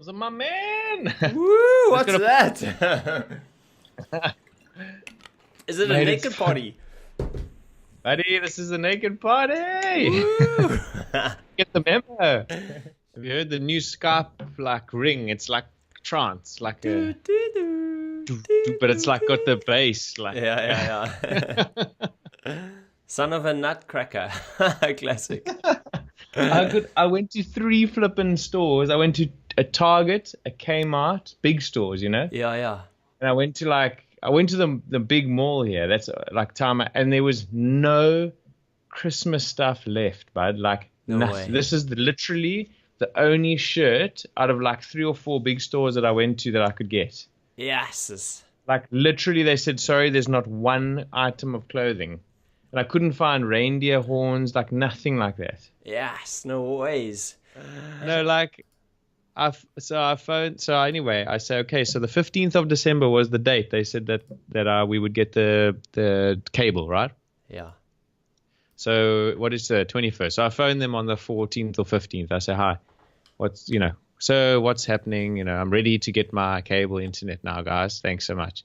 Those are my man. Woo! What's that? Is it a Mate, naked it's- party? Buddy, this is a naked party. Woo! Get the memo. Have you heard the new Skype like ring? It's like trance, like a, but it's like got the bass. Like, Yeah. Son of a nutcracker. Classic. I went to 3 flipping stores. I went to a Target, a Kmart, big stores, you know. Yeah. And I went to the big mall here. That's like time, and there was no Christmas stuff left, bud. Like No nothing. way. This is literally the only shirt out of like 3 or 4 big stores that I went to that I could get. Yes. Like literally, they said, sorry, there's not one item of clothing, and I couldn't find reindeer horns, like nothing like that. Yes. No ways. No, like. I phoned. So anyway, I say okay. So the 15th of December was the date. They said that we would get the cable, right? Yeah. So what is the 21st? So I phoned them on the 14th or 15th. I say hi. What's happening? I'm ready to get my cable internet now, guys. Thanks so much.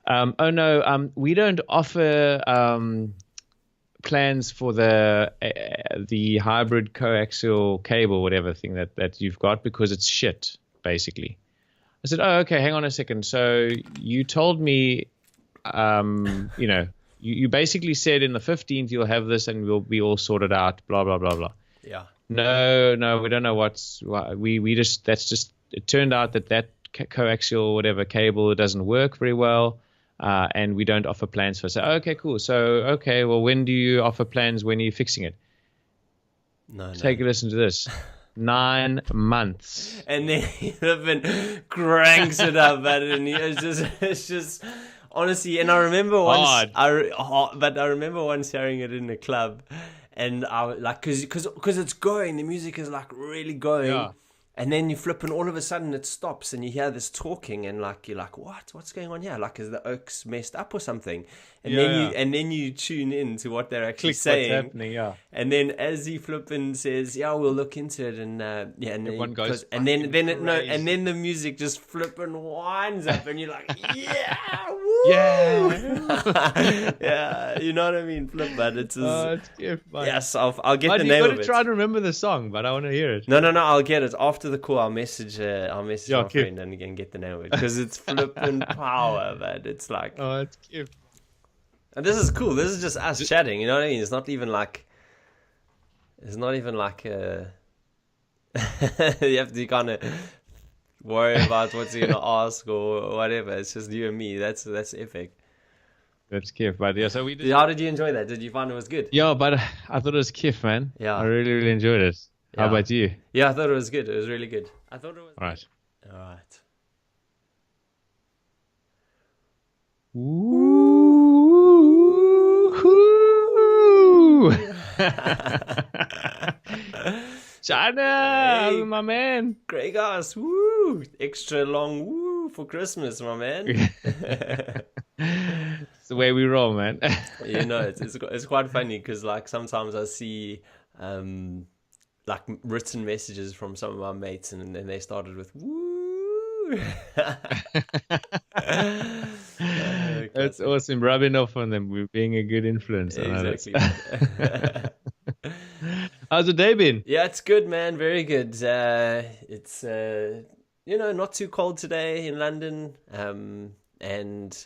Oh no, we don't offer plans for the hybrid coaxial cable, whatever thing that you've got, because it's shit, basically. I said, oh, okay, hang on a second. So you told me, you basically said in the 15th you'll have this and we'll be all sorted out, blah, blah, blah, blah. Yeah. No, we don't know it turned out that coaxial whatever cable doesn't work very well. And we don't offer plans for. So okay, cool. So okay, well, when do you offer plans? When are you fixing it? No. Take a listen to this. 9 months. And then he even cranks it up, and it's just honestly. And I remember once, but I remember once hearing it in a club, and I was like, because it's going, the music is like really going. Yeah. And then you flip, and all of a sudden it stops, and you hear this talking, and like you're like, what's going on here? Like, is the oaks messed up or something? And then you tune in to what they're actually saying. What's happening? Yeah. And then as he flipping says, yeah, we'll look into it, and and everyone goes, and then crazy. and then the music just flipping winds up, and you're like, yeah, woo! Yeah. Yeah, you know what I mean? Flip, but it's It's cute, man. yes, I'll get the You name got of to it. try to remember the song, but I want to hear it. No, I'll get it after the call. I'll message Yeah, my cute. friend and again get the name of it, because it's flipping power, but it's like, Oh, it's cute. and this is cool. This is just us chatting. You know what I mean? It's not even like you have to kind of worry about what you're gonna ask or whatever. It's just you and me. That's epic. That's cute, but yeah. So we did. How did you enjoy that? Did you find it was good? Yeah, but I thought it was cute, man. Yeah. I really, really enjoyed it. How Yeah. about you? Yeah, I thought it was good. It was really good. I thought it was. All right. All right. Woo! China, Hey. my man. Great guys. Woo! Extra long woo for Christmas, my man. It's the way we roll, man. It's quite funny because like sometimes I see like written messages from some of my mates, and then they started with woo. That's awesome. Rubbing off on them. We're being a good influence. I know Exactly. How's the day been? Yeah, it's good, man. Very good. It's not too cold today in London, and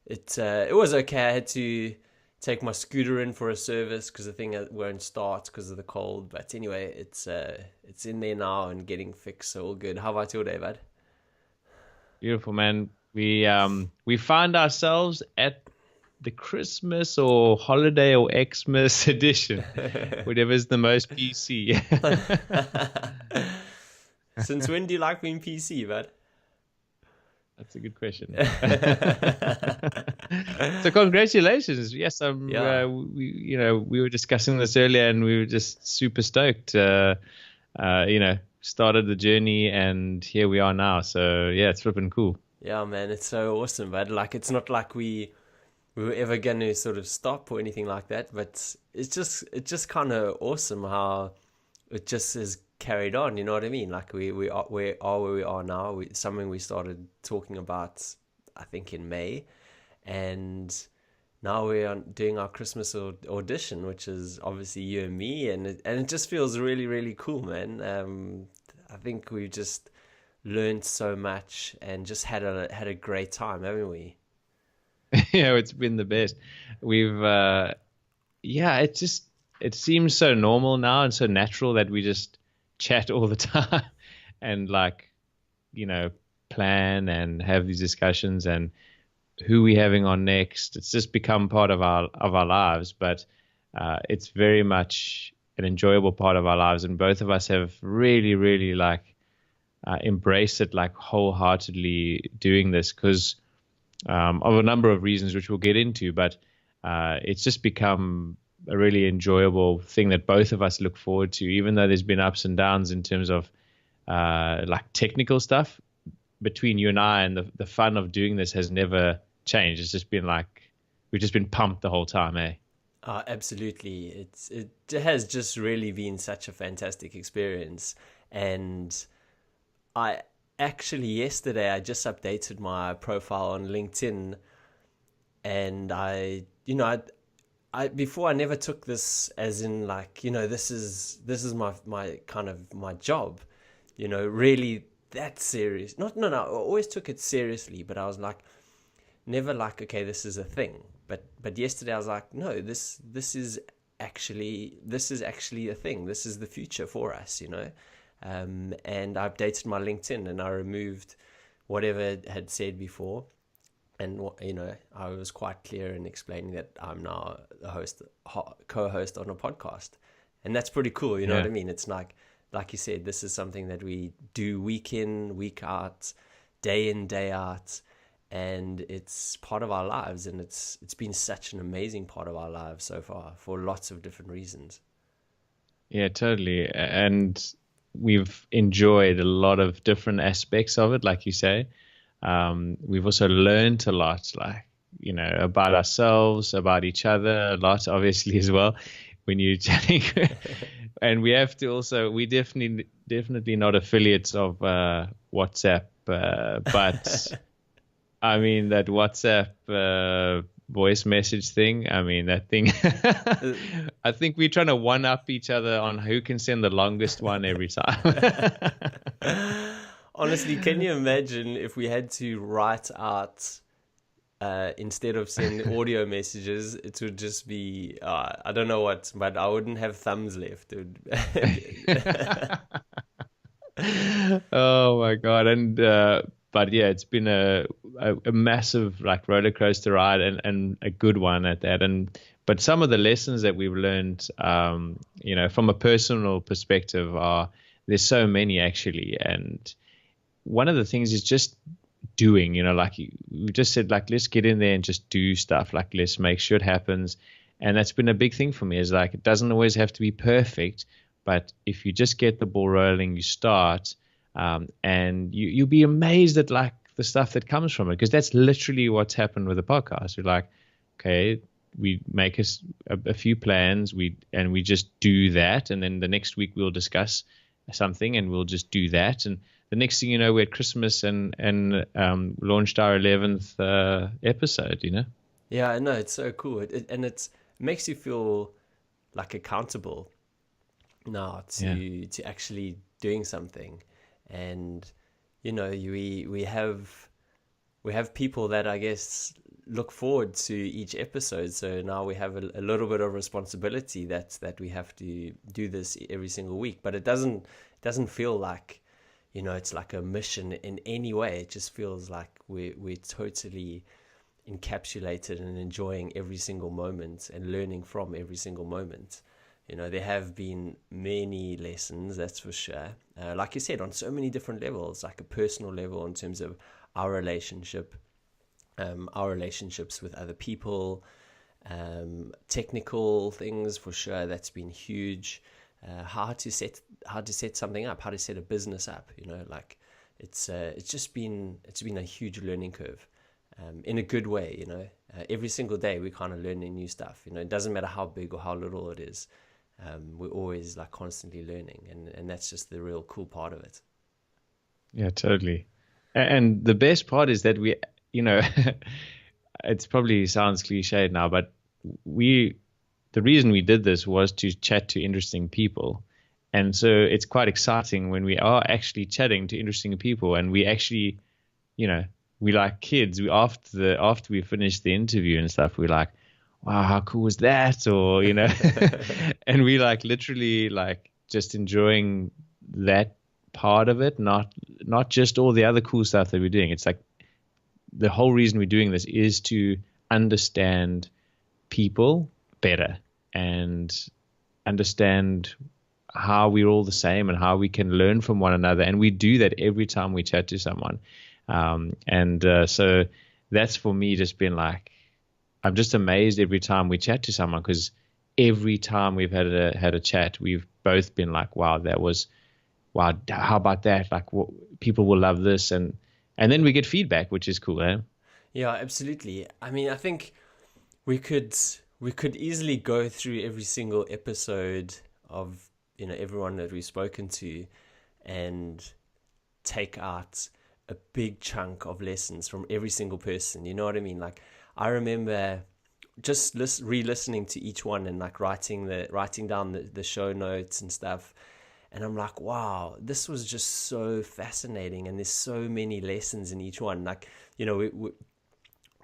it was okay. I had to take my scooter in for a service because the thing won't start because of the cold. But anyway, it's in there now and getting fixed, so all good. How about your day, bud? Beautiful, man. We find ourselves at the Christmas or holiday or Xmas edition, whatever's the most PC. Since when do you like being PC, bud? That's a good question. So congratulations. Yes, we were discussing this earlier, and we were just super stoked. Started the journey, and here we are now. So yeah, it's flipping cool. Yeah, man, it's so awesome, bud. Like, it's not like we were ever going to sort of stop or anything like that, but it's just kind of awesome how it just has carried on. You know what I mean? Like we are where we are now. Something we started talking about, I think, in May, and now we are doing our Christmas audition, which is obviously you and me, and it just feels really, really cool, man. I think we've just learned so much and just had a great time, haven't we? Yeah, it's been the best. We've it seems so normal now and so natural that we just chat all the time and like, plan and have these discussions and who we having on next. It's just become part of our lives, but it's very much an enjoyable part of our lives, and both of us have really, really like embraced it like wholeheartedly doing this because of a number of reasons which we'll get into, but it's just become a really enjoyable thing that both of us look forward to, even though there's been ups and downs in terms of like technical stuff. Between you and I, and the fun of doing this has never changed. It's just been like we've just been pumped the whole time, eh? Absolutely. It has just really been such a fantastic experience. And I actually yesterday I just updated my profile on LinkedIn, and I before I never took this as in like, this is my kind of my job, really that serious. No, I always took it seriously, but I was like, never like, okay, this is a thing. But yesterday I was like, no, this is actually a thing. This is the future for us, and I updated my LinkedIn and I removed whatever it had said before. And, I was quite clear in explaining that I'm now a co-host on a podcast. And that's pretty cool, you know what I mean? It's like you said, this is something that we do week in, week out, day in, day out. And it's part of our lives. And it's been such an amazing part of our lives so far for lots of different reasons. Yeah, totally. And we've enjoyed a lot of different aspects of it, like you say. We've also learned a lot, like, about ourselves, about each other, a lot, obviously, as well, when you're chatting. And we have to also, we definitely not affiliates of WhatsApp, but I mean, that WhatsApp voice message thing, I mean, that thing, I think we're trying to one up each other on who can send the longest one every time. Honestly, can you imagine if we had to write out, instead of sending audio messages, it would just be, I don't know what, but I wouldn't have thumbs left. Oh my God. And, but yeah, it's been a massive like roller coaster ride and a good one at that. But some of the lessons that we've learned, from a personal perspective there's so many actually. And one of the things is just doing, like we just said, like, let's get in there and just do stuff. Like, let's make sure it happens. And that's been a big thing for me, is like, it doesn't always have to be perfect, but if you just get the ball rolling, you start, and you'll be amazed at like the stuff that comes from it. Because that's literally what's happened with the podcast. We're like, okay, we make a few plans, we just do that. And then the next week we'll discuss something and we'll just do that. And the next thing you know, we're at Christmas and launched our 11th episode, Yeah, I know. It's so cool. It makes you feel like accountable now to actually doing something. And, we have people that I guess look forward to each episode. So now we have a little bit of responsibility that we have to do this every single week. But it doesn't feel like, it's like a mission in any way. It just feels like we're totally encapsulated and enjoying every single moment and learning from every single moment. There have been many lessons, that's for sure. Like you said, on so many different levels, like a personal level in terms of our relationship, our relationships with other people, technical things for sure. That's been huge. How to set something up, how to set a business up. Like it's been a huge learning curve, in a good way. Every single day we're kind of learning new stuff. It doesn't matter how big or how little it is. we're always like constantly learning, and that's just the real cool part of it. Yeah, totally. And the best part is that we, you know, it's probably sounds cliched now, but the reason we did this was to chat to interesting people. And so it's quite exciting when we are actually chatting to interesting people, and we actually, you know, we like kids. We after we finish the interview and stuff, we're like, wow, how cool was that? Or, you know, and we like literally like just enjoying that part of it, not just all the other cool stuff that we're doing. It's like the whole reason we're doing this is to understand people better and understand how we're all the same and how we can learn from one another. And we do that every time we chat to someone. So that's for me just been like, I'm just amazed every time we chat to someone, because every time we've had a chat, we've both been like, wow, how about that? Like, people will love this. And then we get feedback, which is cool, eh? Yeah, absolutely. I mean, I think we could easily go through every single episode of, you know, everyone that we've spoken to and take out a big chunk of lessons from every single person. You know what I mean? Like, I remember just re-listening to each one and like writing down the show notes and stuff. And I'm like, wow, this was just so fascinating. And there's so many lessons in each one. Like, you know,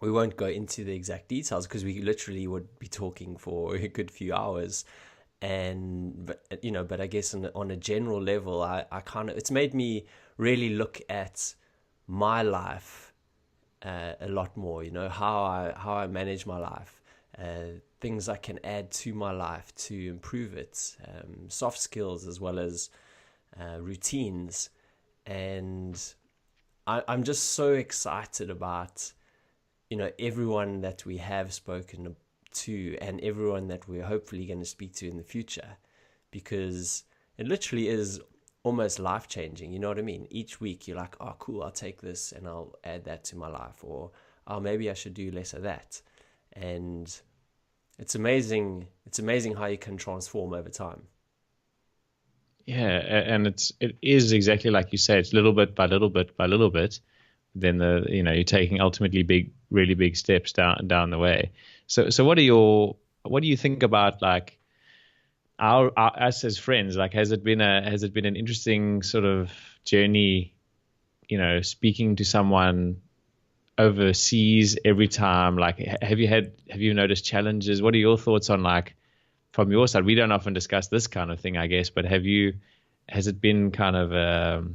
we won't go into the exact details because we literally would be talking for a good few hours. But I guess on a general level, I kind of, it's made me really look at my life a lot more, you know, how I manage my life, things I can add to my life to improve it, soft skills as well as routines. And I'm just so excited about, you know, everyone that we have spoken to and everyone that we're hopefully going to speak to in the future, because it literally is almost life-changing. You know what I mean? Each week you're like, oh, cool, I'll take this and I'll add that to my life, or oh, maybe I should do less of that. And it's amazing how you can transform over time. Yeah, and it is exactly like you say. It's little bit by little bit by little bit. Then you're taking ultimately really big steps down the way. So what do you think about like us as friends? Like, has it been an interesting sort of journey, you know, speaking to someone overseas every time? Like, have you noticed challenges? What are your thoughts on, like, from your side? We don't often discuss this kind of thing, I guess, but has it been kind of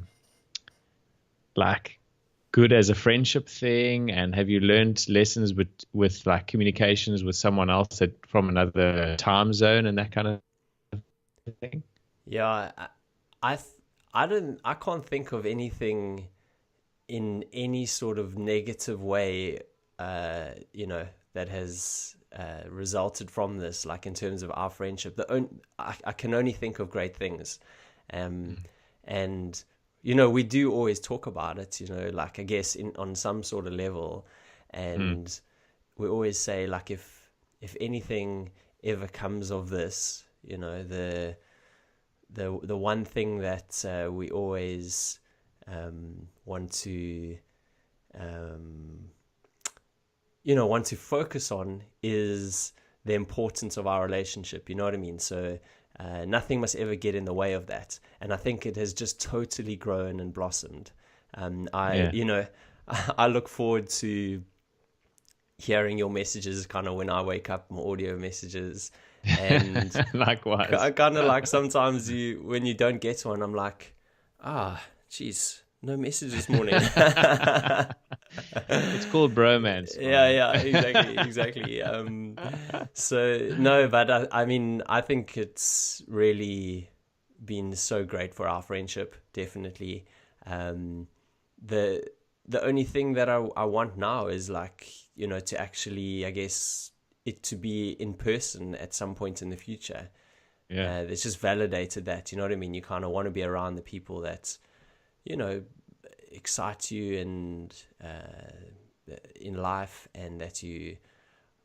like good as a friendship thing? And have you learned lessons with like communications with someone else from another time zone and that kind of thing? Yeah, I can't think of anything in any sort of negative way, that has resulted from this, like in terms of our friendship. I can only think of great things. And, you know, we do always talk about it, you know, like, I guess on some sort of level. And we always say, like, if anything ever comes of this, you know, the one thing that we always want to focus on is the importance of our relationship. You know what I mean? So nothing must ever get in the way of that. And I think it has just totally grown and blossomed. I look forward to hearing your messages kind of when I wake up, my audio messages. And likewise, I kind of like sometimes when you don't get one, I'm like, geez, no message this morning. It's called bromance. Yeah, exactly. So no, but I mean, I think it's really been so great for our friendship. Definitely. The only thing that I want now is, like, you know, to actually, I guess, it to be in person at some point in the future. Yeah, it's just validated that, you know what I mean? You kind of want to be around the people that, you know, excite you and in life, and that you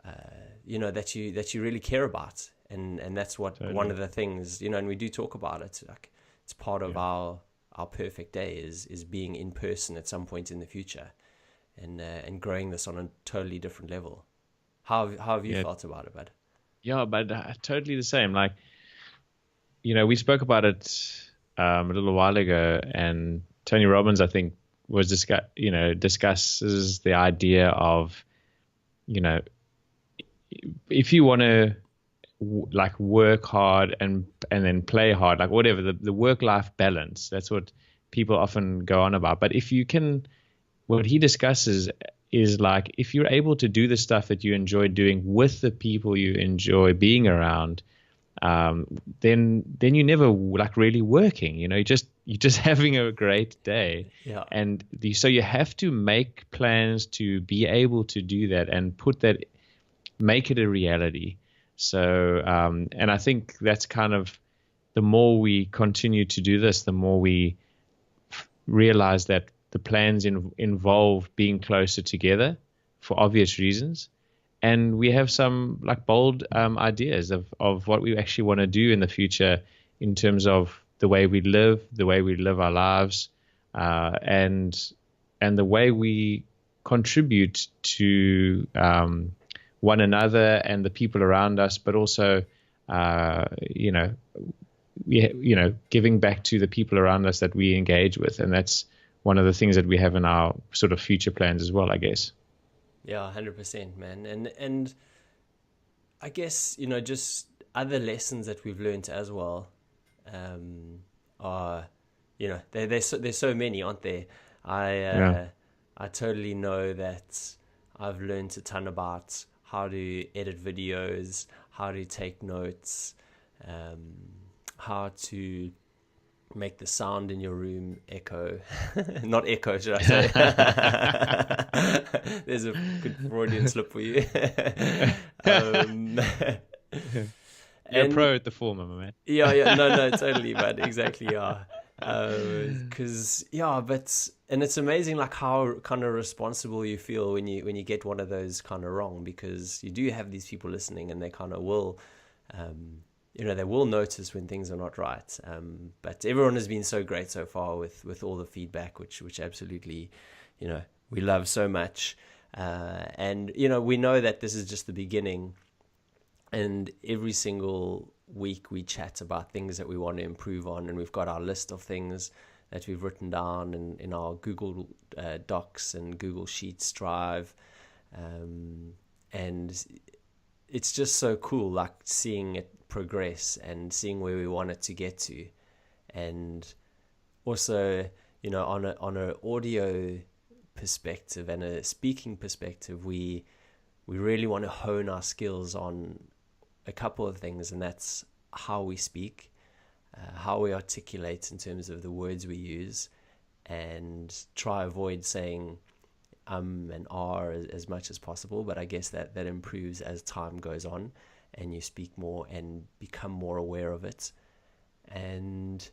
that you really care about. and that's what Totally. one of the things, and we do talk about it. Like, it's part of our perfect day is being in person at some point in the future, and growing this on a totally different level. How have you felt about it, bud? Yeah, but totally the same. Like, we spoke about it a little while ago, and Tony Robbins, I think, was discusses the idea of, if you want to like work hard and then play hard, like whatever, the work-life balance, that's what people often go on about. But if you can, what he discusses is like, if you're able to do the stuff that you enjoy doing with the people you enjoy being around, then you're never like really working, you're just having a great day. Yeah. And so you have to make plans to be able to do that and make it a reality. So, and I think that's kind of, the more we continue to do this, the more we realize that the plans involve being closer together for obvious reasons. And we have some like bold ideas of what we actually want to do in the future in terms of the way we live our lives, and the way we contribute to one another and the people around us, but also, giving back to the people around us that we engage with. And that's one of the things that we have in our sort of future plans as well, I guess. Yeah, 100%, man. And I guess, just other lessons that we've learned as well, are, there's so many, aren't there? I totally know that I've learned a ton about how to edit videos, how to take notes, how to make the sound in your room echo. Not echo, should I say? There's a good Freudian slip for you. You're a pro at the former, my man. Yeah, no, totally, man, exactly, yeah. And it's amazing, like, how kind of responsible you feel when you get one of those kind of wrong, because you do have these people listening, and they kind of will, they will notice when things are not right. But everyone has been so great so far with all the feedback, which absolutely, we love so much. And we know that this is just the beginning, and every single week we chat about things that we want to improve on, and we've got our list of things that we've written down in our Google Docs and Google Sheets drive, and it's just so cool, like, seeing it progress and seeing where we want it to get to. And also, on an audio perspective and a speaking perspective, we really want to hone our skills on a couple of things, and that's how we speak, how we articulate in terms of the words we use, and try avoid saying and are as much as possible. But I guess that improves as time goes on and you speak more and become more aware of it. And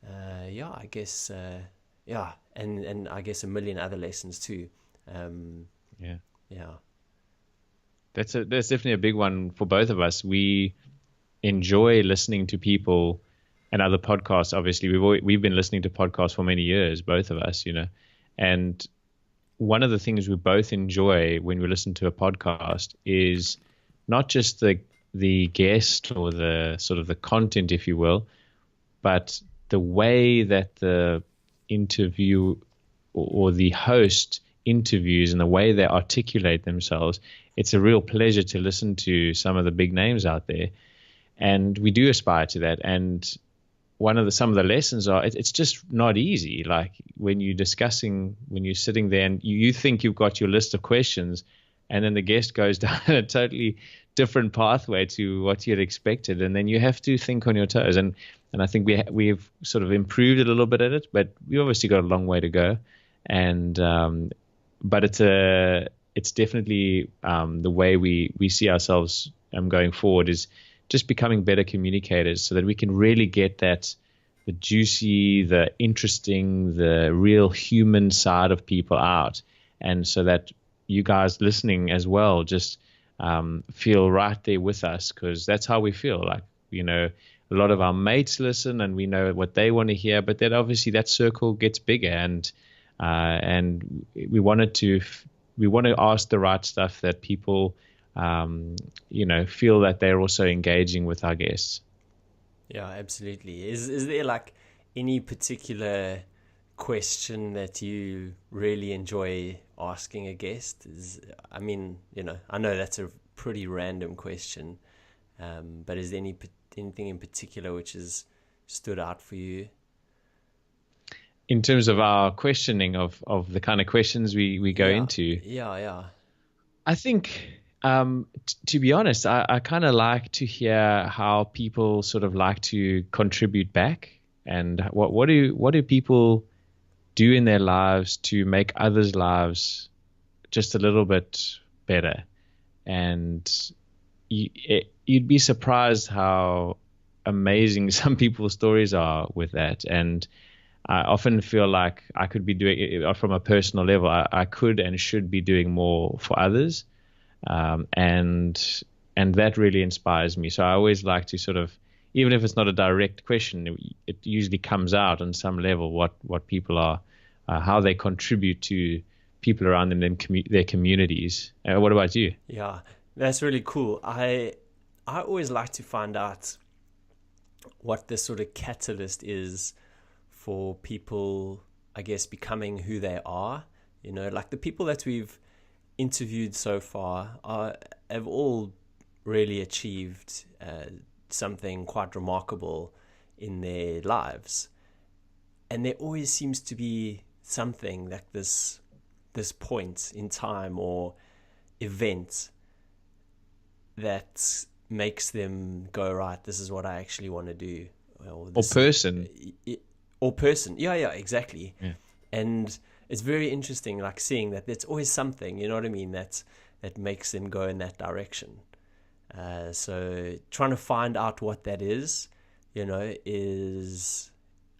I guess and I guess a million other lessons too. That's definitely a big one for both of us. We enjoy listening to people and other podcasts. Obviously, we've been listening to podcasts for many years, both of us, and one of the things we both enjoy when we listen to a podcast is not just the guest or the sort of the content, if you will, but the way that the interview or the host interviews and the way they articulate themselves. It's a real pleasure to listen to some of the big names out there, and we do aspire to that. And some of the lessons are, it's just not easy. Like, when you're sitting there and you think you've got your list of questions, and then the guest goes down a totally different pathway to what you had expected, and then you have to think on your toes. And I think we've sort of improved a little bit at it, but we obviously got a long way to go. And but it's definitely the way we see ourselves going forward is just becoming better communicators, so that we can really get the juicy, the interesting, the real human side of people out, and so that you guys listening as well just feel right there with us, because that's how we feel. Like, a lot of our mates listen and we know what they want to hear, but then obviously that circle gets bigger, and we want to ask the right stuff that people, feel that they're also engaging with our guests. Yeah, absolutely. Is there like any particular question that you really enjoy asking a guest? I know that's a pretty random question, but is there anything in particular which has stood out for you? In terms of our questioning of the kind of questions we go into? Yeah. I think, to be honest, I kind of like to hear how people sort of like to contribute back, and what do people do in their lives to make others' lives just a little bit better. And you'd be surprised how amazing some people's stories are with that. And I often feel like I could be doing it from a personal level. I could and should be doing more for others. And that really inspires me. So I always like to sort of, even if it's not a direct question, it usually comes out on some level what people are, how they contribute to people around them and their communities. What about you? Yeah, that's really cool. I always like to find out what the sort of catalyst is for people, I guess, becoming who they are. Like the people that we've interviewed so far have all really achieved something quite remarkable in their lives. And there always seems to be something like this point in time or event that makes them go, right, this is what I actually want to do. Or person. Yeah, exactly. Yeah. And it's very interesting, like seeing that there's always something, you know what I mean, that makes them go in that direction. So trying to find out what that is, is,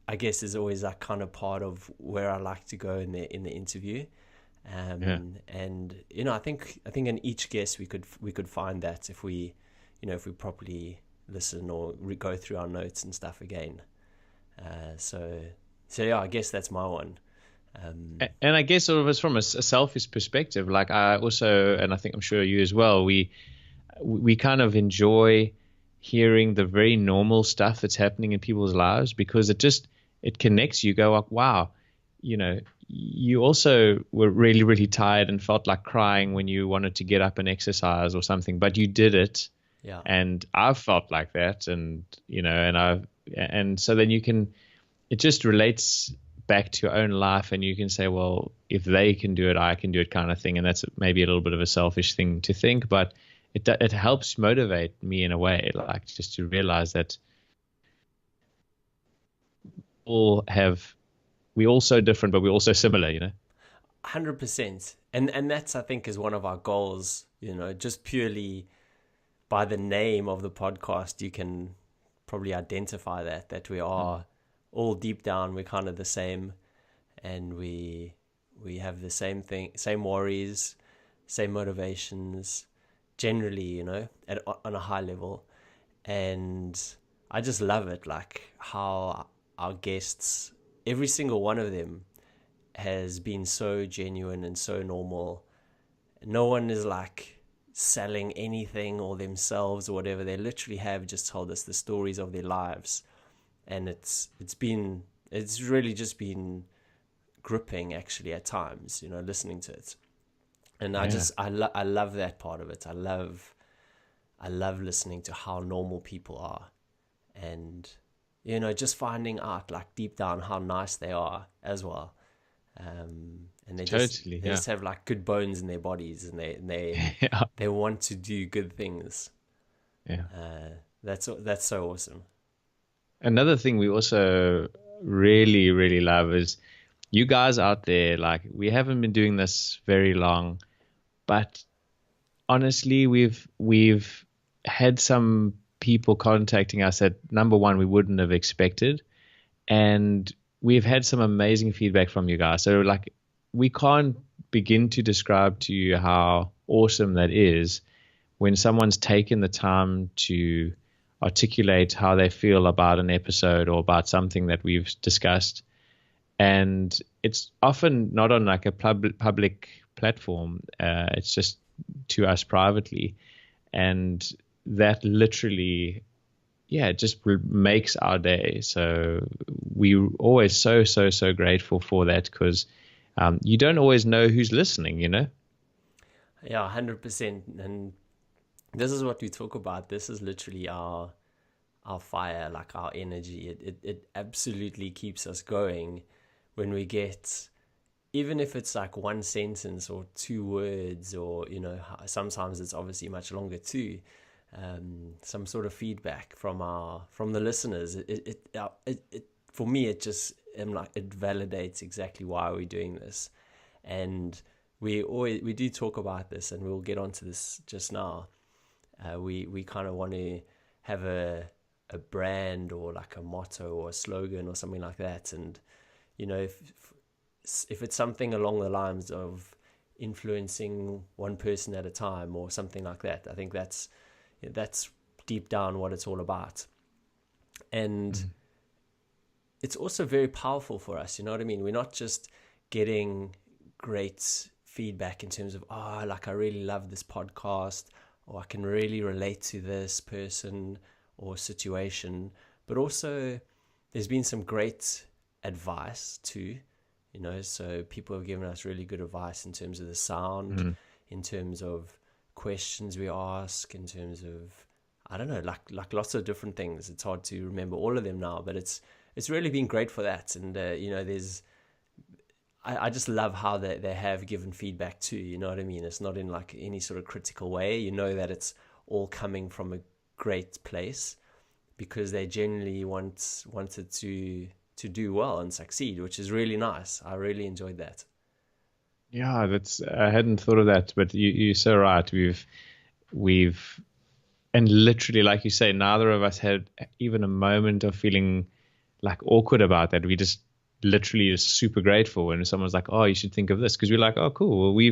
I guess, is always that kind of part of where I like to go in the interview. And I think in each guest we could find that if we properly listen or go through our notes and stuff again. So yeah, I guess that's my one. And I guess sort of as from a selfish perspective, like I also, and I think I'm sure you as well, we kind of enjoy hearing the very normal stuff that's happening in people's lives, because it connects you. Go like, wow, you also were really, really tired and felt like crying when you wanted to get up and exercise or something, but you did it. Yeah. And I've felt like that, and and so then it just relates back to your own life, and you can say, well, if they can do it, I can do it, kind of thing. And that's maybe a little bit of a selfish thing to think, but it helps motivate me in a way, like just to realize that we're all so different, but we're also similar, 100%. And that's, I think, is one of our goals, just purely by the name of the podcast, you can probably identify that we are all deep down, we're kind of the same, and we have the same thing, same worries, same motivations, generally, on a high level. And I just love it, like how our guests, every single one of them has been so genuine and so normal. No one is like selling anything or themselves or whatever. They literally have just told us the stories of their lives, and it's really just been gripping, actually, at times, listening to it. And I love that part of it. I love listening to how normal people are, and just finding out, like, deep down how nice they are as well. And they just have like good bones in their bodies, and they they want to do good things. Yeah. That's so awesome. Another thing we also really, really love is you guys out there. Like, we haven't been doing this very long, but honestly, we've had some people contacting us that, number one, we wouldn't have expected, and we've had some amazing feedback from you guys. So, like, we can't begin to describe to you how awesome that is. when someone's taken the time to articulate how they feel about an episode or about something that we've discussed. And it's often not on like a public platform. It's just to us privately. And that literally, it just makes our day. So we're always so grateful for that, because you don't always know who's listening, you know? Yeah, 100%. And this is what we talk about. This is literally our fire, like our energy. It absolutely keeps us going when we get, even if it's like one sentence or 2 words, or, you know, sometimes it's obviously much longer too, some sort of feedback from the listeners. It for me, it just, it validates exactly why we're doing this. And we do talk about this, and we'll get onto this just now. We kind of want to have a brand, or like a motto or a slogan or something like that. And, you know, if it's something along the lines of influencing one person at a time or something like that, I think that's deep down what it's all about. And it's also very powerful for us, you know what I mean? We're not just getting great feedback in terms of, like, I really love this podcast, or I can really relate to this person or situation, but also there's been some great advice too, you know. So people have given us really good advice in terms of the sound, in terms of questions we ask, in terms of, I don't know, like lots of different things. It's hard to remember all of them now, but it's really been great for that. And you know, I just love how they have given feedback too, you know what I mean? It's not in like any sort of critical way. You know that it's all coming from a great place, because they genuinely wanted to do well and succeed, which is really nice. I really enjoyed that. Yeah, I hadn't thought of that, but you're so right. We've and literally, like you say, neither of us had even a moment of feeling like awkward about that. We just literally is super grateful when someone's like, "Oh, you should think of this," because we're like, "Oh, cool. Well,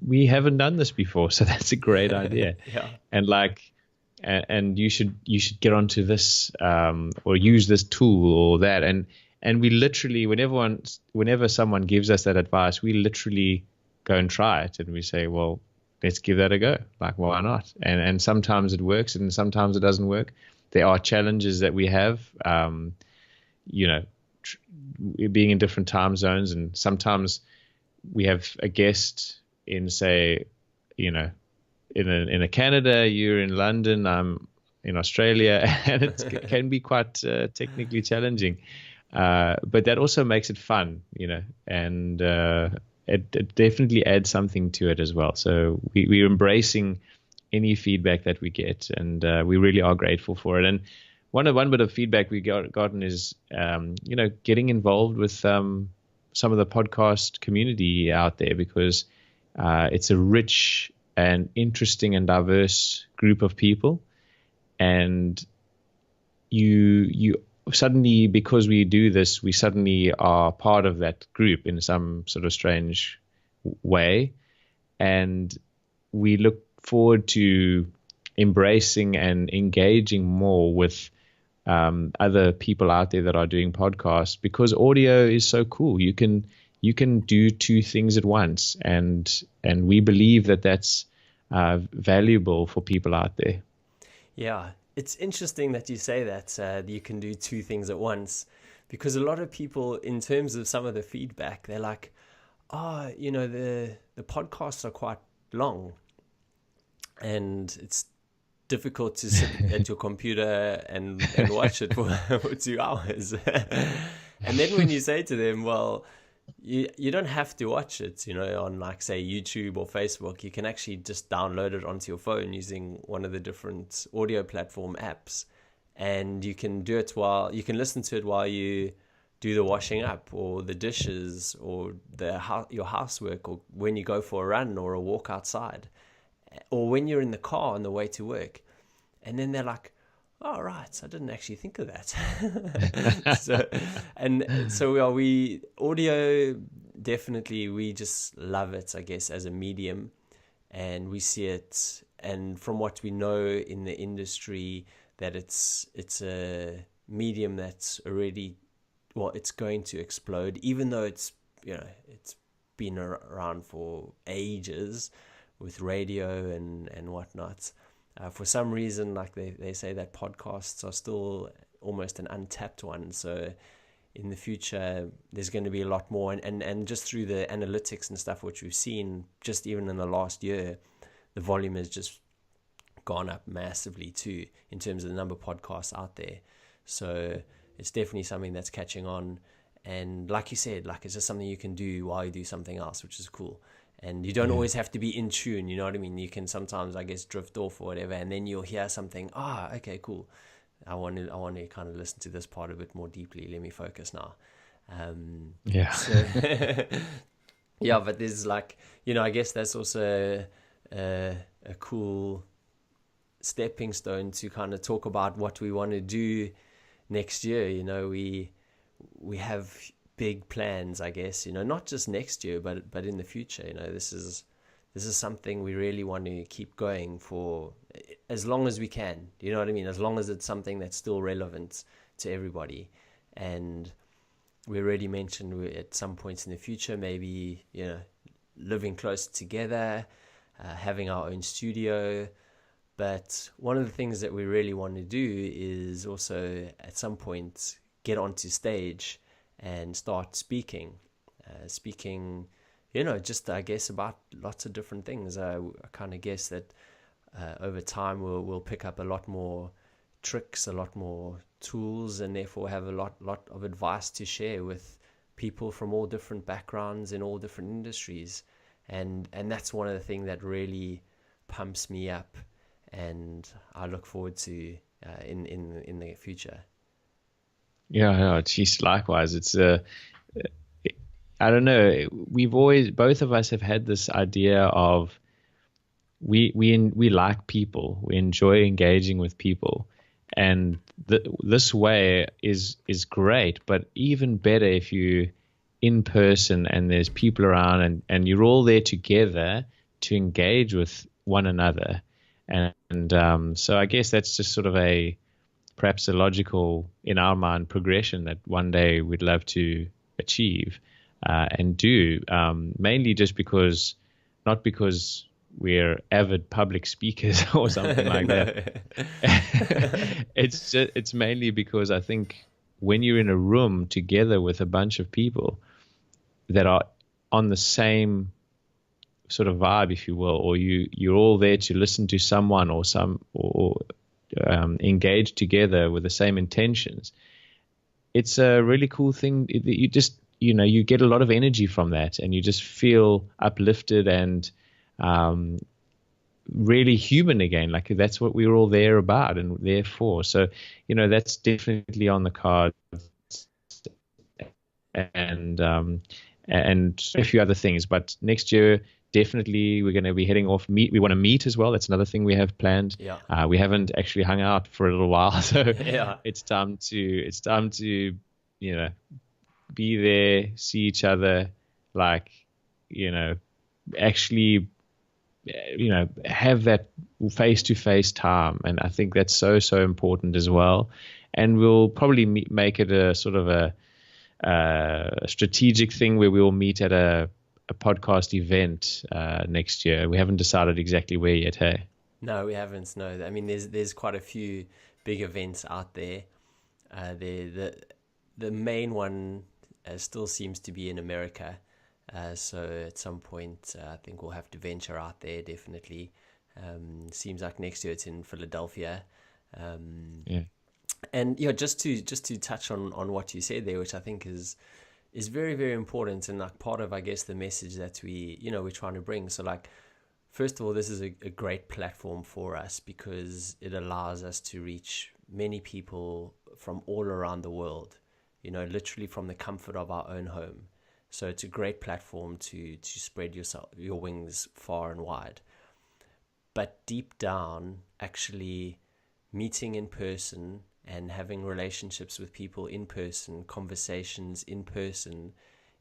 we haven't done this before, so that's a great idea." Yeah. And and you should get onto this, or use this tool or that. And we literally, whenever someone gives us that advice, we literally go and try it, and we say, well, let's give that a go. Like, why not? And sometimes it works, and sometimes it doesn't work. There are challenges that we have, you know, being in different time zones, and sometimes we have a guest in, say, you know, in a Canada, you're in London, I'm in Australia, and it can be quite technically challenging. But that also makes it fun, you know, and it definitely adds something to it as well. So we're embracing any feedback that we get, and we really are grateful for it. And one bit of feedback we gotten is, you know, getting involved with some of the podcast community out there, because it's a rich and interesting and diverse group of people. And you suddenly, because we do this, we suddenly are part of that group in some sort of strange way. And we look forward to embracing and engaging more with other people out there that are doing podcasts, because audio is so cool. You can do 2 things at once, and we believe that that's valuable for people out there. Yeah, it's interesting that you say that you can do 2 things at once, because a lot of people, in terms of some of the feedback, they're like, you know, the podcasts are quite long, and it's difficult to sit at your computer and watch it for 2 hours. And then when you say to them, well, you don't have to watch it, you know, on, like, say, YouTube or Facebook. You can actually just download it onto your phone using one of the different audio platform apps, and you can you can listen to it while you do the washing up or the dishes or your housework, or when you go for a run or a walk outside, or when you're in the car on the way to work. And then they're like, oh, right, I didn't actually think of that. So we audio, definitely, we just love it, I guess, as a medium, and we see it and from what we know in the industry, that it's a medium that's already, well, it's going to explode, even though it's been around for ages with radio and whatnot. For some reason, like they say that podcasts are still almost an untapped one. So in the future, there's going to be a lot more. And just through the analytics and stuff, which we've seen just even in the last year, the volume has just gone up massively too in terms of the number of podcasts out there. So it's definitely something that's catching on. And like you said, like it's just something you can do while you do something else, which is cool. And you don't always have to be in tune, you know what I mean? You can sometimes, I guess, drift off or whatever, and then you'll hear something, okay, cool. I want to kind of listen to this part a bit more deeply. Let me focus now. So, yeah, but there's like, I guess that's also a cool stepping stone to kind of talk about what we want to do next year. We have big plans, I guess, not just next year, but in the future. This is something we really want to keep going for as long as we can. You know what I mean? As long as it's something that's still relevant to everybody. And we already mentioned at some points in the future, maybe, living close together, having our own studio. But one of the things that we really want to do is also at some point get onto stage and start speaking, just I guess about lots of different things. I kind of guess that over time we'll pick up a lot more tricks, a lot more tools, and therefore have a lot of advice to share with people from all different backgrounds in all different industries. And that's one of the things that really pumps me up, and I look forward to in the future. Yeah, geez, likewise. It's I don't know. Both of us have had this idea of we like people. We enjoy engaging with people, and this way is great. But even better if you in person and there's people around and you're all there together to engage with one another. And so I guess that's just sort of perhaps a logical, in our mind, progression that one day we'd love to achieve and do, mainly just not because we're avid public speakers or something like that. It's mainly because I think when you're in a room together with a bunch of people that are on the same sort of vibe, if you will, or you're all there to listen to someone or engage together with the same intentions, it's a really cool thing. You just you get a lot of energy from that, and you just feel uplifted and really human again. Like that's what we were all there about and there for. So that's definitely on the cards, and a few other things. But next year, definitely we're going to be heading off. We want to meet as well. That's another thing we have planned. Yeah. We haven't actually hung out for a little while, so yeah. it's time to be there, see each other, like actually have that face-to-face time. And I think that's so important as well. And we'll probably make it a sort of a strategic thing where we'll meet at a podcast event next year. We haven't decided exactly where yet. Hey? No, we haven't. No, I mean there's quite a few big events out there. The main one still seems to be in America. So at some point, I think we'll have to venture out there. Definitely. Seems like next year it's in Philadelphia. Yeah. And just to touch on what you said there, which I think is very, very important, and like part of, I guess, the message that we're trying to bring. So like, first of all, this is a great platform for us because it allows us to reach many people from all around the world, literally from the comfort of our own home. So it's a great platform to spread your wings far and wide. But deep down, actually meeting in person and having relationships with people in person, conversations in person,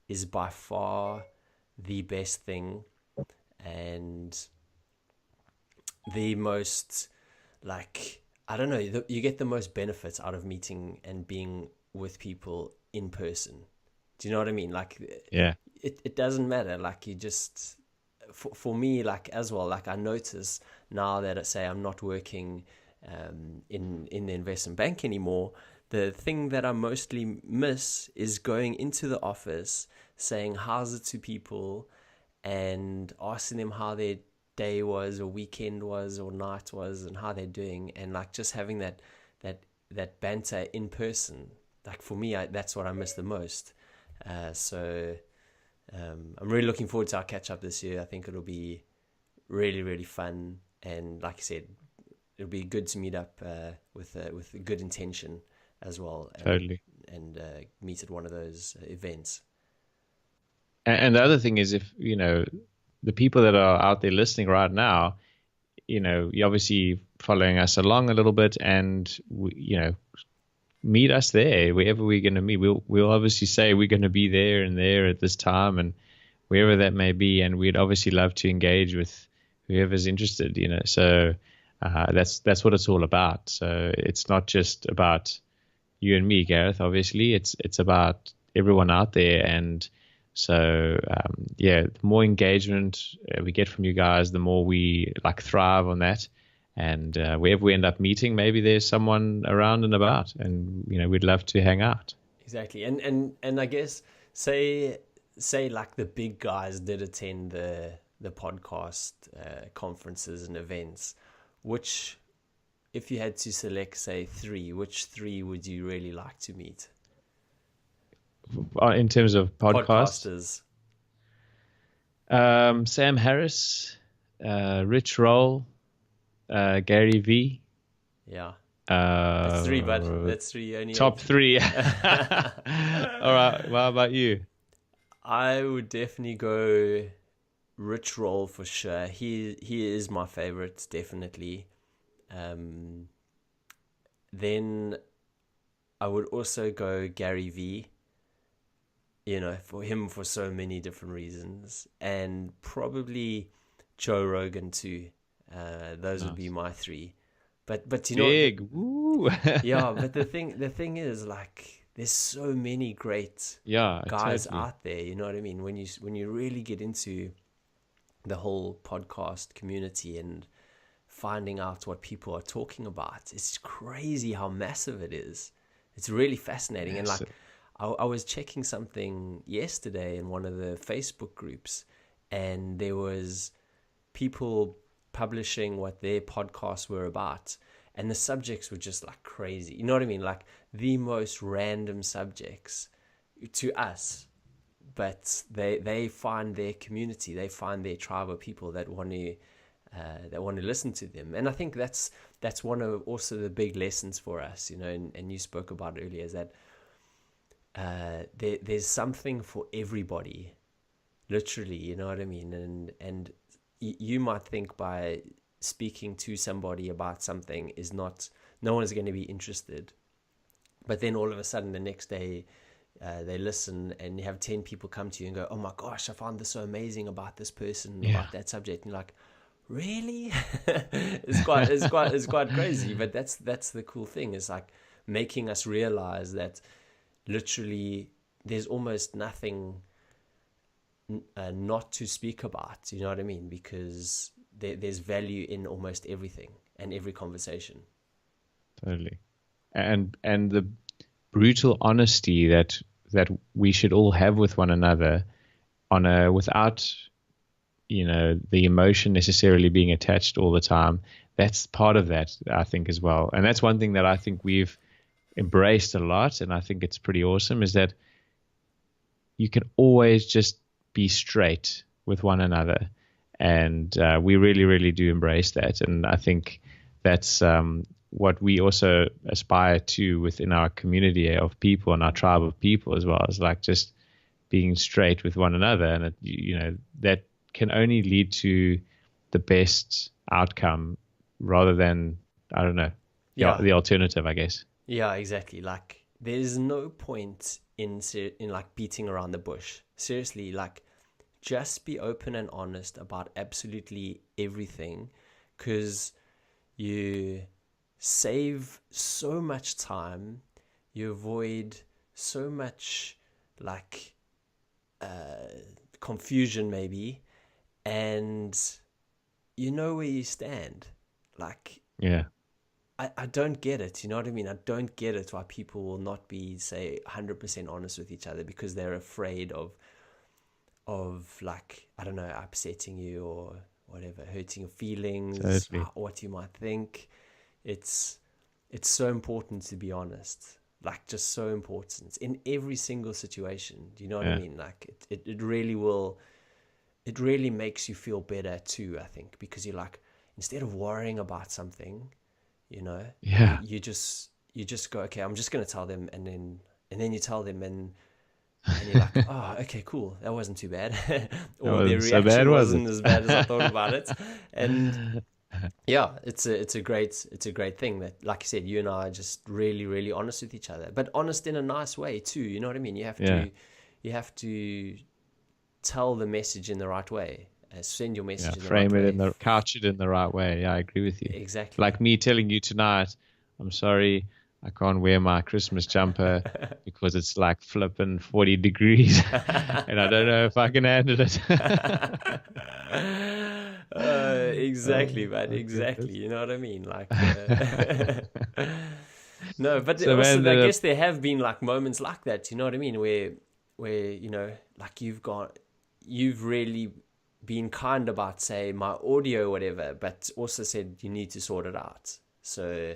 is by far the best thing. And the most, like, I don't know, you get the most benefits out of meeting and being with people in person. Do you know what I mean? Like, Yeah. it doesn't matter. Like, you just, for me, like, as well, like, I notice now that, say, I'm not working in the investment bank anymore, the thing that I mostly miss is going into the office, saying how's it to people, and asking them how their day was or weekend was or night was and how they're doing, and like just having that banter in person. Like, for me, that's what I miss the most. So I'm really looking forward to our catch up this year. I think it'll be really, really fun, and like I said, it'll be good to meet up with a good intention as well. Totally. And meet at one of those events. And the other thing is, if, the people that are out there listening right now, you're obviously following us along a little bit, and meet us there wherever we're going to meet. We'll obviously say we're going to be there and there at this time and wherever that may be, and we'd obviously love to engage with whoever's interested. So that's what it's all about. So it's not just about you and me, Gareth. Obviously, it's about everyone out there. And so the more engagement we get from you guys, the more we thrive on that. And wherever we end up meeting, maybe there's someone around and about, and we'd love to hang out. Exactly. And I guess say like the big guys did attend the podcast conferences and events. Which, if you had to select, say, three, which three would you really like to meet? In terms of podcasters, Sam Harris, Rich Roll, Gary V. Yeah. That's three, bud. That's three. Only top three. All right. What about you? I would definitely go Rich Roll for sure. He is my favorite, definitely. Then I would also go Gary V. For him, for so many different reasons, and probably Joe Rogan too. Those would be my three. But big. Woo. Yeah. But the thing is, like, there's so many great guys out there. You know what I mean? When you really get into the whole podcast community and finding out what people are talking about, it's crazy how massive it is. It's really fascinating. And like, I was checking something yesterday in one of the Facebook groups, and there was people publishing what their podcasts were about, and the subjects were just like crazy. You know what I mean? Like the most random subjects to us, but they find their community, they find their tribe of people that want to listen to them. And I think that's one of also the big lessons for us, and you spoke about earlier, is that there's something for everybody, literally. You know what I mean? And you might think by speaking to somebody about something no one is going to be interested, but then all of a sudden the next day they listen, and you have 10 people come to you and go, oh my gosh, I found this so amazing about this person, about that subject. And you're like, really? it's quite crazy. But that's the cool thing, is like making us realize that literally there's almost nothing not to speak about. You know what I mean? Because there's value in almost everything and every conversation. Totally. And the brutal honesty that we should all have with one another without the emotion necessarily being attached all the time. That's part of that, I think, as well. And that's one thing that I think we've embraced a lot, and I think it's pretty awesome, is that you can always just be straight with one another. And we really, really do embrace that. And I think that's what we also aspire to within our community of people and our tribe of people as well, is like just being straight with one another. And that can only lead to the best outcome rather than, I don't know, the alternative, I guess. Yeah, exactly. Like, there's no point in like beating around the bush. Seriously, like, just be open and honest about absolutely everything, because you save so much time, you avoid so much like confusion maybe, and you know where you stand. Like, Yeah. I don't get it, you know what I mean? I don't get it why people will not be, say, 100% honest with each other because they're afraid of like, I don't know, upsetting you or whatever, hurting your feelings, Totally. what you might think. It's so important to be honest, like just so important in every single situation. Do you know what I mean? Like it really will, it really makes you feel better too, I think, because you're like, instead of worrying about something, you know, Yeah. you just go, okay, I'm just going to tell them, and then you tell them, and you're like, oh, okay, cool, that wasn't too bad. Or their So bad, reaction was wasn't it? as bad as I thought about it. And yeah, it's a great thing that, like you said, you and I are just really, really honest with each other, but honest in a nice way too. You know what I mean? You have to tell the message in the right way. Send your message in the right Frame way. it couch it in the right way. Yeah, I agree with you. Exactly. Like me telling you tonight, I'm sorry, I can't wear my Christmas jumper because it's like flipping 40 degrees and I don't know if I can handle it. Exactly, man. Oh, Exactly. goodness. You know what I mean? Like, no, but So, also, man, I guess there have been like moments like that. You know what I mean? Where you know, like you've really been kind about, say, my audio or whatever, but also said you need to sort it out. So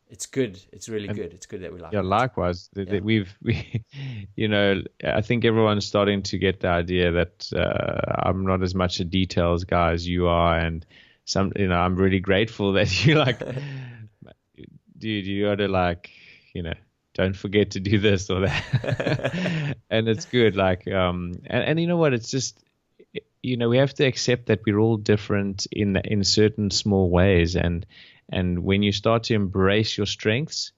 it's good. It's really good. It's good that we like yeah, that. likewise. You know, I think everyone's starting to get the idea that I'm not as much a details guy as you are, and I'm really grateful that you like, dude, you got to like, don't forget to do this or that, and it's good. Like, and you know what? It's just, we have to accept that we're all different in certain small ways, and when you start to embrace your strengths,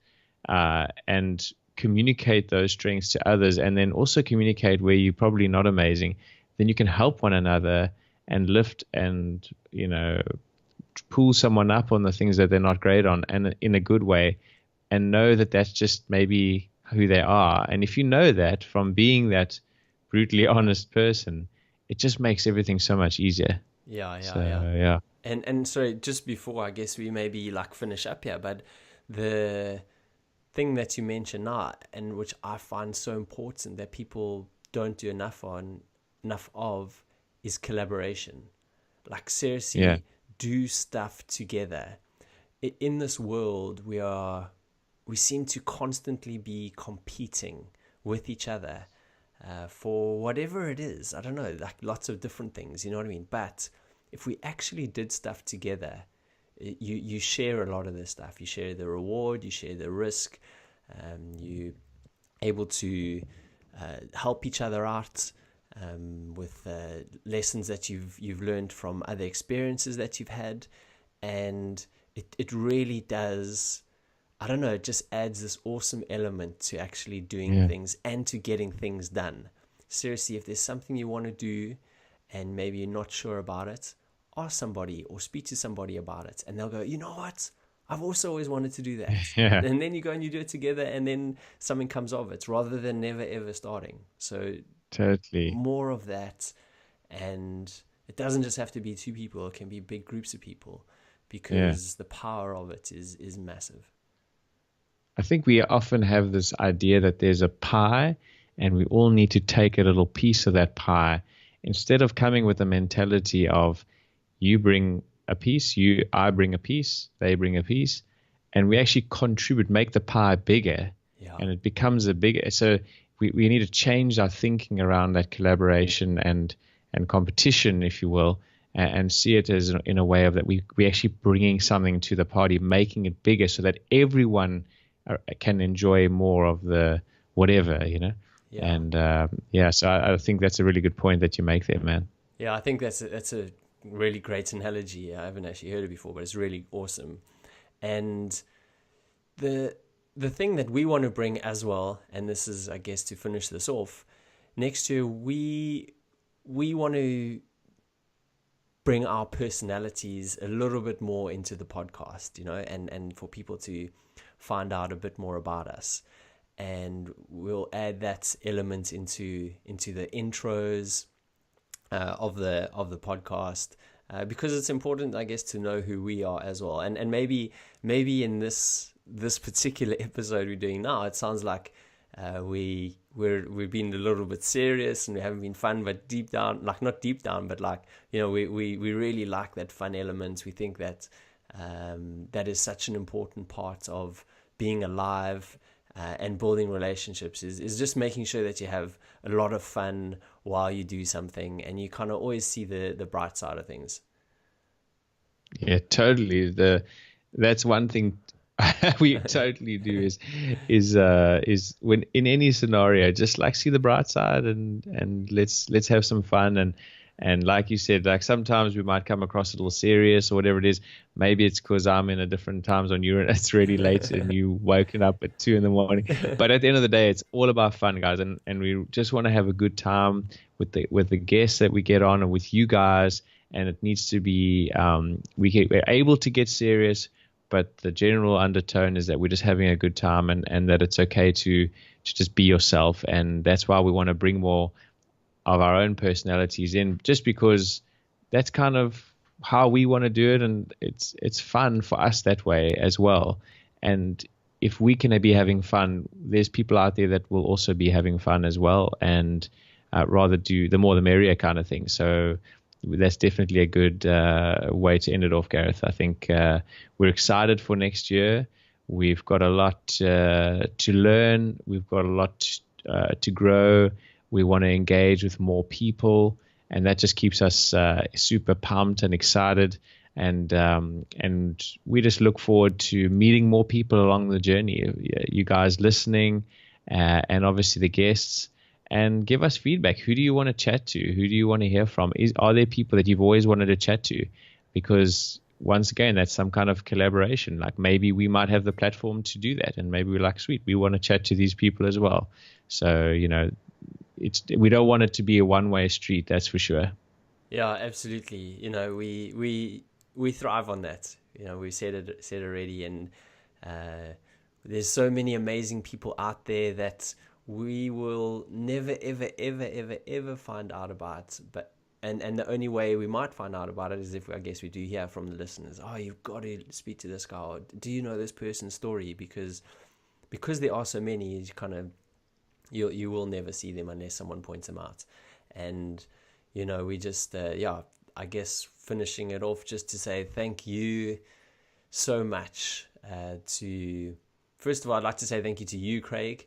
and communicate those strengths to others, and then also communicate where you're probably not amazing, then you can help one another and lift and pull someone up on the things that they're not great on, and in a good way, and know that that's just maybe who they are. And if you know that from being that brutally honest person, it just makes everything so much easier. Yeah. And so just before, I guess we maybe like finish up here, but the thing that you mentioned now, and which I find so important that people don't do enough of, is collaboration. Like, seriously, do stuff together. In this world, we seem to constantly be competing with each other for whatever it is. I don't know, like lots of different things, you know what I mean? But if we actually did stuff together, you share a lot of this stuff. You share the reward, you share the risk, you able to help each other out with lessons that you've learned from other experiences that you've had, and it really does. I don't know, it just adds this awesome element to actually doing things and to getting things done. Seriously, if there's something you want to do and maybe you're not sure about it, ask somebody or speak to somebody about it, and they'll go, you know what? I've also always wanted to do that. And then you go and you do it together, and then something comes of it, rather than never ever starting. So Totally. more of that, and it doesn't just have to be two people, it can be big groups of people, because the power of it is massive. I think we often have this idea that there's a pie and we all need to take a little piece of that pie, instead of coming with a mentality of you bring a piece, I bring a piece, they bring a piece, and we actually contribute, make the pie bigger, and it becomes a bigger. So we need to change our thinking around that collaboration and competition, if you will, and see it as in a way of that we actually bringing something to the party, making it bigger so that everyone can enjoy more of the whatever, And so I think that's a really good point that you make there, man. Yeah, I think that's a really great analogy. I haven't actually heard it before, but it's really awesome. And the thing that we want to bring as well, and this is, I guess, to finish this off, next year we want to bring our personalities a little bit more into the podcast, and for people to find out a bit more about us. And we'll add that element into the intros of the podcast, because it's important, I guess, to know who we are as well. And maybe in this particular episode we're doing now, it sounds like we've been a little bit serious and we haven't been fun, but deep down, like not deep down, but like, we really like that fun element. We think that that is such an important part of being alive. And building relationships is just making sure that you have a lot of fun while you do something, and you kind of always see the bright side of things. Yeah, totally. That's one thing we totally do is when in any scenario, just like see the bright side and let's have some fun. And like you said, like sometimes we might come across a little serious or whatever it is. Maybe it's because I'm in a different time zone. It's really late and you woken up at 2 a.m. But at the end of the day, it's all about fun, guys. And we just want to have a good time with the guests that we get on and with you guys. And it needs to be, we're able to get serious, but the general undertone is that we're just having a good time and that it's okay to just be yourself. And that's why we want to bring more of our own personalities in, just because that's kind of how we want to do it, and it's fun for us that way as well. And if we can be having fun, there's people out there that will also be having fun as well, and rather do the more the merrier kind of thing. So that's definitely a good way to end it off, Gareth. I think we're excited for next year. We've got a lot to learn. We've got a lot to grow. We want to engage with more people, and that just keeps us super pumped and excited. And we just look forward to meeting more people along the journey. You guys listening, and obviously the guests, and give us feedback. Who do you want to chat to? Who do you want to hear from? Are there people that you've always wanted to chat to? Because once again, that's some kind of collaboration. Like maybe we might have the platform to do that, and maybe we're like, sweet, we want to chat to these people as well. So we don't want it to be a one-way street, that's for sure. Yeah, absolutely. We thrive on that. We said it already, and there's so many amazing people out there that we will never ever find out about. But and the only way we might find out about it is if I guess we do hear from the listeners. Oh, you've got to speak to this guy. Or, do you know this person's story? Because there are so many, you will never see them unless someone points them out. And we just I guess finishing it off, just to say thank you so much first of all, I'd like to say thank you to you, Craig.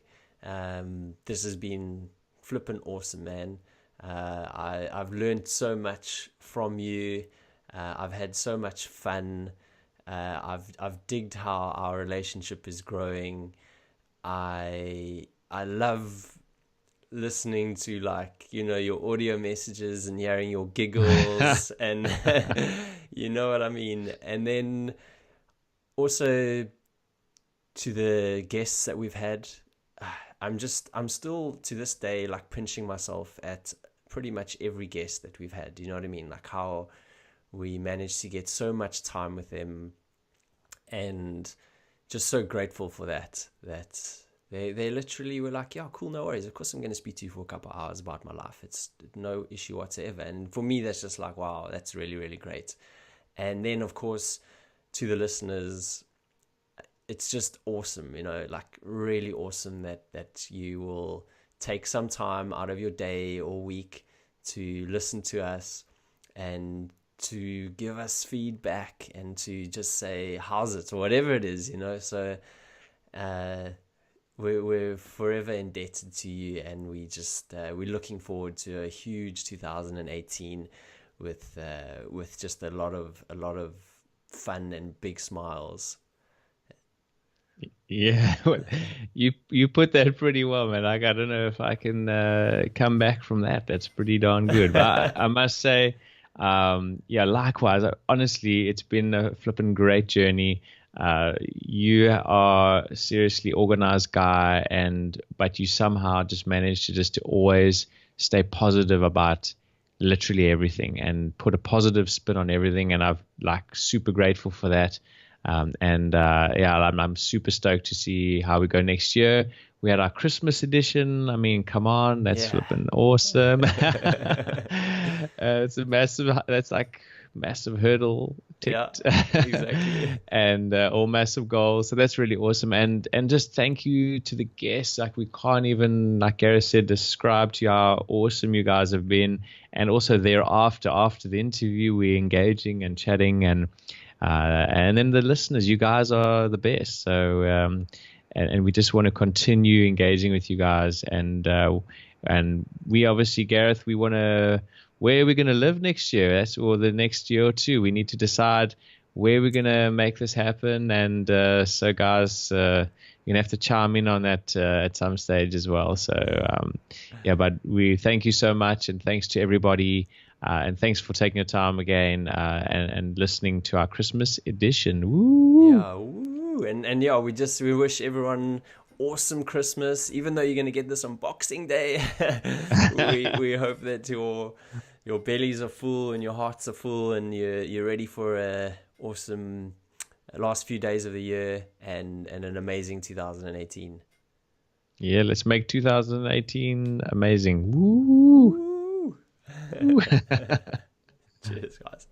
This has been flippin' awesome, man. I've learned so much from you. I've had so much fun. I've digged how our relationship is growing. I love listening to your audio messages and hearing your giggles and you know what I mean. And then also to the guests that we've had, I'm still to this day pinching myself at pretty much every guest that we've had. You know what I mean? Like how we managed to get so much time with them, and just so grateful for that they literally were like, yeah, cool, no worries, of course I'm going to speak to you for a couple of hours about my life, it's no issue whatsoever. And for me, that's just like, wow, that's really, really great. And then of course to the listeners, it's just awesome, really awesome that you will take some time out of your day or week to listen to us and to give us feedback and to just say, how's it, or whatever it is, So we're forever indebted to you, and we just we're looking forward to a huge 2018 with just a lot of fun and big smiles. Yeah, well, you put that pretty well, man. I don't know if I can come back from that. That's pretty darn good. But I must say, likewise. Honestly, it's been a flipping great journey. You are a seriously organized guy, but you somehow just managed to always stay positive about literally everything and put a positive spin on everything. And I've like super grateful for that. I'm super stoked to see how we go next year. We had our Christmas edition. I mean, come on, that's flipping awesome. It's a massive hurdle ticked. Yeah, exactly. And all massive goals. So that's really awesome. And just thank you to the guests. Like we can't even, like Gareth said, describe to you how awesome you guys have been. And also thereafter, after the interview, we're engaging and chatting, and then the listeners, you guys are the best. So and we just want to continue engaging with you guys. And we obviously, Gareth, we want to, where we're going to live next year, or the next year or two. We need to decide where we're going to make this happen. And so, guys, you're going to have to chime in on that at some stage as well. So, but we thank you so much, and thanks to everybody. And thanks for taking your time again and listening to our Christmas edition. Woo! Yeah, woo! And we wish everyone awesome Christmas. Even though you're going to get this on Boxing Day, we hope that your bellies are full and your hearts are full, and you're ready for a awesome last few days of the year and an amazing 2018. Yeah, let's make 2018 amazing. Woo! Cheers, guys.